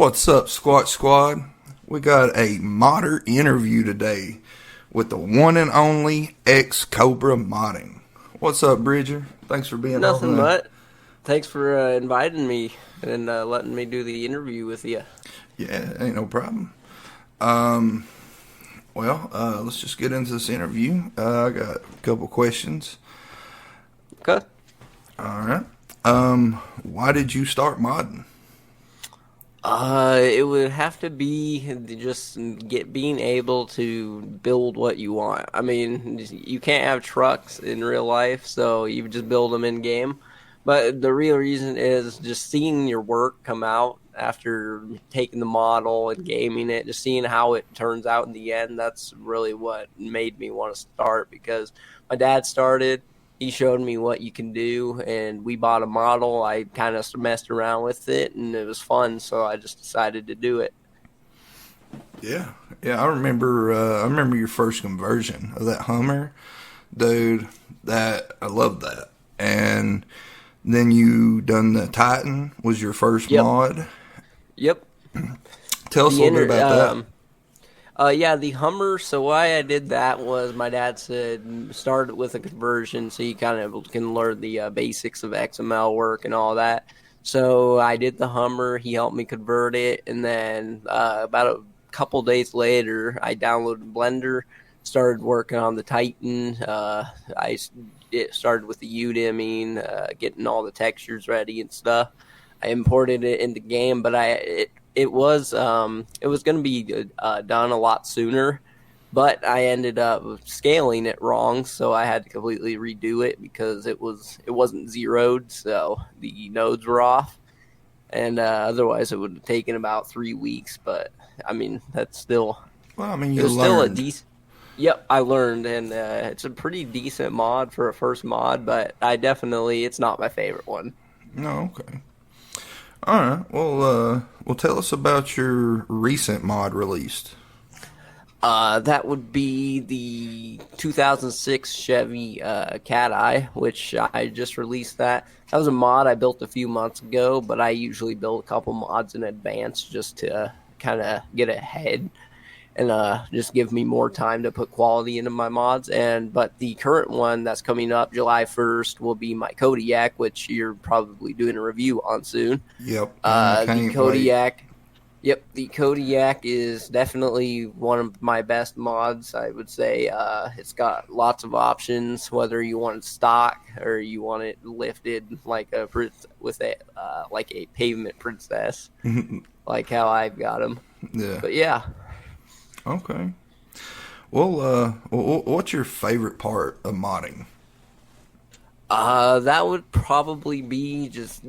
What's up, Squat Squad? We got a modder interview today with the one and only Xcobra modding. What's up, Bridger? Thanks for being on Nothing the. much. Thanks for inviting me and letting me do the interview with you. Yeah, ain't no problem. Let's just get into this interview. I got a couple questions. Okay. All right. Why did you start modding? It would have to be just being able to build what you want. I mean, you can't have trucks in real life, so you just build them in game. But the real reason is just seeing your work come out after taking the model and gaming it, just seeing how it turns out in the end. That's really what made me want to start because my dad started. He showed me what you can do, and we bought a model. I kind of messed around with it, and it was fun, so I just decided to do it. Yeah, yeah. I remember. I remember your first conversion of that Hummer, dude. That I love that. And then you done the Titan was your first Yep, mod. yep. Tell us a The little bit inner, about that. yeah, the Hummer. So why I did that was my dad said start with a conversion, so you kind of can learn the basics of XML work and all that. So I did the Hummer. He helped me convert it, and then about a couple days later, I downloaded Blender, started working on the Titan. It started with the U-dimming, getting all the textures ready and stuff. I imported it into game, but it was going to be done a lot sooner, but I ended up scaling it wrong, so I had to completely redo it because it wasn't zeroed, so the nodes were off, and otherwise it would have taken about 3 weeks. But I mean, Well, I mean, it you was still a learned. decent. Yep, I learned, and it's a pretty decent mod for a first mod, but it's not my favorite one. No, okay. All right. Well, tell us about your recent mod released. That would be the 2006 Chevy Cat Eye, which I just released. That was a mod I built a few months ago, but I usually build a couple mods in advance just to kind of get ahead and just give me more time to put quality into my mods. But the current one that's coming up July 1st will be my Kodiak, which you're probably doing a review on soon. Yep, and I The can't wait. Kodiak. Yep, the Kodiak is definitely one of my best mods. I would say it's got lots of options, whether you want it stock or you want it lifted like with a like a pavement princess, like how I've got them. Yeah. But yeah, Okay. Well, what's your favorite part of modding? that would probably be just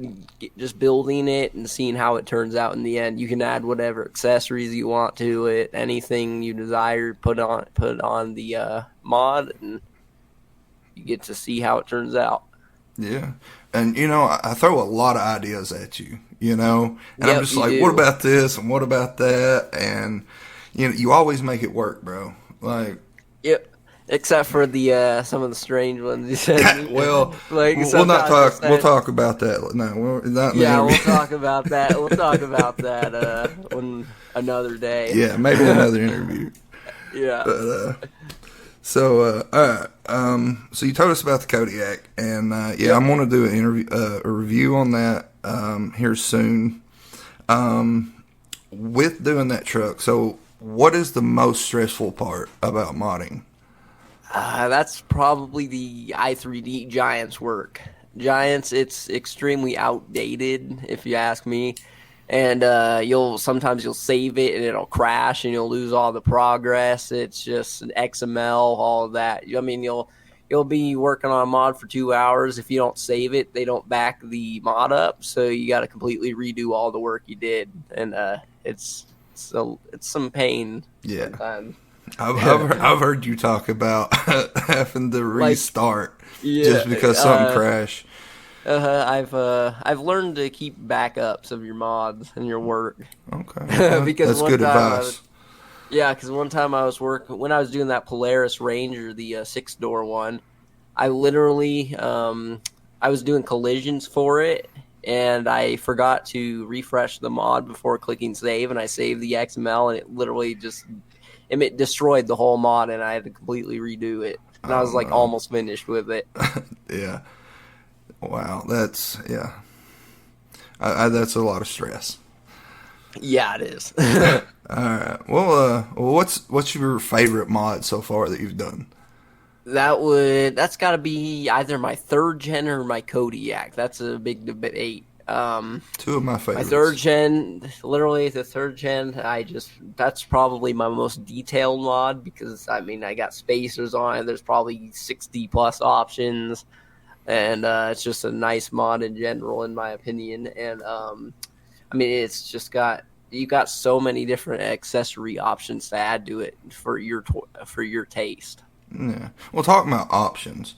building it and seeing how it turns out in the end. You can add whatever accessories you want to it, anything you desire, put on the mod, and you get to see how it turns out. Yeah. And, I throw a lot of ideas at you, and I'm Yep, just you like, what do. about this and what about that? And, you always make it work, bro. Like, Yep. Except for the some of the strange ones you sent me. well, Like we'll not sometimes you'll talk. We'll send. talk about that. No, not in the Yeah, we'll interview. talk about that. We'll talk about that on another day. Yeah, maybe another interview. Yeah. But all right. So you told us about the Kodiak, and yeah, Yep. I'm going to do an interview, a review on that here soon. With doing that truck, so what is the most stressful part about modding? That's probably the i3D Giants work. Giants, it's extremely outdated, if you ask me. And you'll save it and it'll crash and you'll lose all the progress. It's just an XML, all of that. I mean, you'll be working on a mod for 2 hours. If you don't save it, they don't back the mod up, so you got to completely redo all the work you did, and it's some pain Yeah, sometimes. I've heard you talk about having to Like, restart yeah, just because something crashed. I've learned to keep backups of your mods and your work. Okay, because that's one good time I was advice. Yeah, because one time I was working when I was doing that Polaris Ranger, the 6 door one. I literally I was doing collisions for it, and I forgot to refresh the mod before clicking save, and I saved the XML, and it literally just it destroyed the whole mod, and I had to completely redo it. And I Oh was like no. almost finished with it. Yeah. Wow. That's yeah. That's a lot of stress. Yeah, it is. All right. Well, what's your favorite mod so far that you've done? That's got to be either my third gen or my Kodiak. That's a big debate. Two of my My third favorites. gen, literally the third gen, that's probably my most detailed mod because I mean I got spacers on it. There's probably 60 plus options, and it's just a nice mod in general, in my opinion. And I mean it's just got you got so many different accessory options to add to it for your taste. Yeah. Well, talking about options,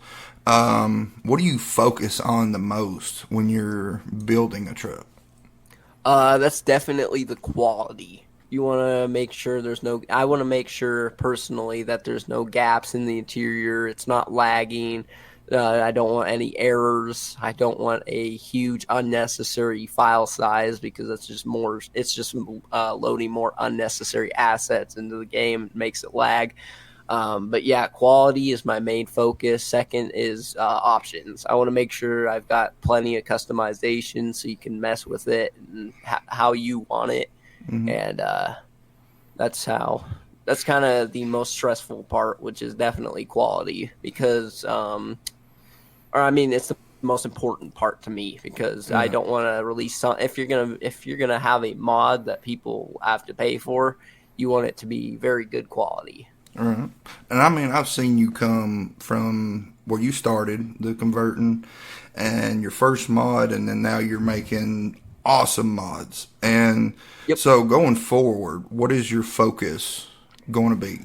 what do you focus on the most when you're building a truck? That's definitely the quality. You want to make sure there's no. I want to make sure personally that there's no gaps in the interior. It's not lagging. I don't want any errors. I don't want a huge unnecessary file size because that's just more. It's just loading more unnecessary assets into the game. It makes it lag. But yeah, quality is my main focus. Second is options. I want to make sure I've got plenty of customization so you can mess with it and how you want it. Hmm. And that's kind of the most stressful part, which is definitely quality because, or I mean, it's the most important part to me because I Yeah. don't want to release some. If you're gonna have a mod that people have to pay for, you want it to be very good quality. All right. And I mean, I've seen you come from where you started, the converting, and your first mod, and then now you're making awesome mods. And Yep. so going forward, what is your focus going to be?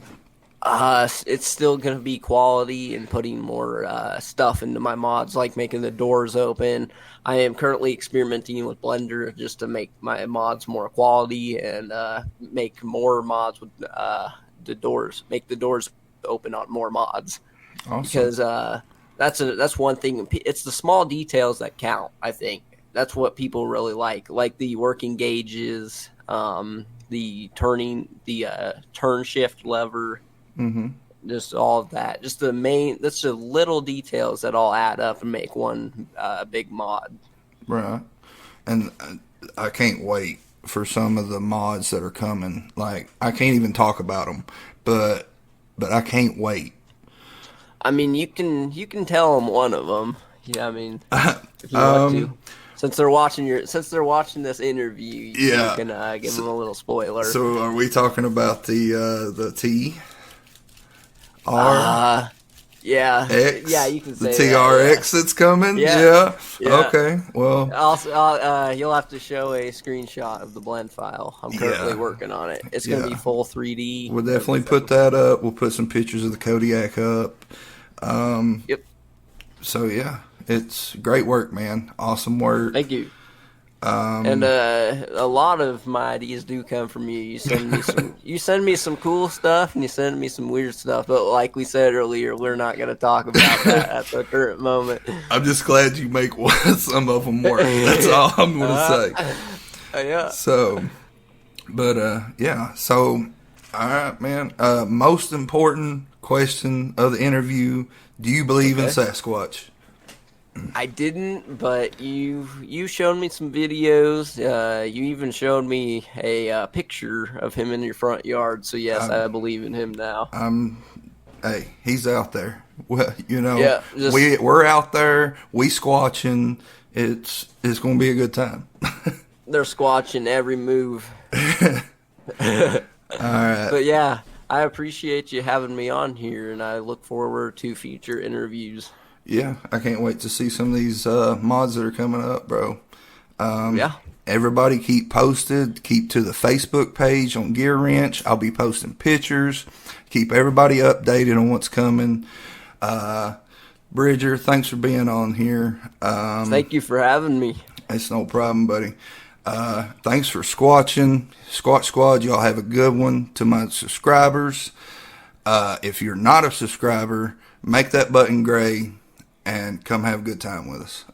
It's still gonna be quality and putting more stuff into my mods, like making the doors open. I am currently experimenting with Blender just to make my mods more quality and make more mods with the doors, make the doors open on more mods Awesome. because that's one thing. It's the small details that count. I think that's what people really like the working gauges, the turn shift lever, Mm-hmm. just all of that. Just that's the little details that all add up and make one big mod. Right. And I can't wait for some of the mods that are coming. Like, I can't even talk about them, but I can't wait. I mean, you can tell them one of them. Yeah, I mean, if you want to. Um, Since they're watching this interview, you yeah. can give them a little spoiler. So are we talking about the T R Uh, yeah, X? yeah, you can The say TRX that's coming? Yeah. Yeah. Okay. Well, Yeah. Also, you'll have to show a screenshot of the blend file. I'm currently yeah. working on it. It's going to be Yeah. full 3D. We'll definitely everything. put that up. We'll put some pictures of the Kodiak up. Yep. So yeah, it's great work, man. Awesome work. Thank you. Um, And a lot of my ideas do come from you. You send me some cool stuff, and you send me some weird stuff. But like we said earlier, we're not going to talk about that at the current moment. I'm just glad you make some of them work. That's all I'm going to say. Yeah. So, but yeah. So, all right, man. Most important question of the interview: do you believe in Okay. Sasquatch? I didn't, but you showed me some videos. You even showed me a picture of him in your front yard. So yes, I believe in him now. Hey, he's out there. Well, Yeah, just we're out there. We squatching. It's going to be a good time. they're squatching every move. All right. But yeah, I appreciate you having me on here, and I look forward to future interviews. Yeah, I can't wait to see some of these mods that are coming up, bro. Yeah. Everybody keep posted. Keep to the Facebook page on Gear Wrench. I'll be posting pictures. Keep everybody updated on what's coming. Bridger, thanks for being on here. Thank you for having me. It's no problem, buddy. Thanks for squatching. Squatch Squad, y'all have a good one. To my subscribers, if you're not a subscriber, make that button gray and come have a good time with us.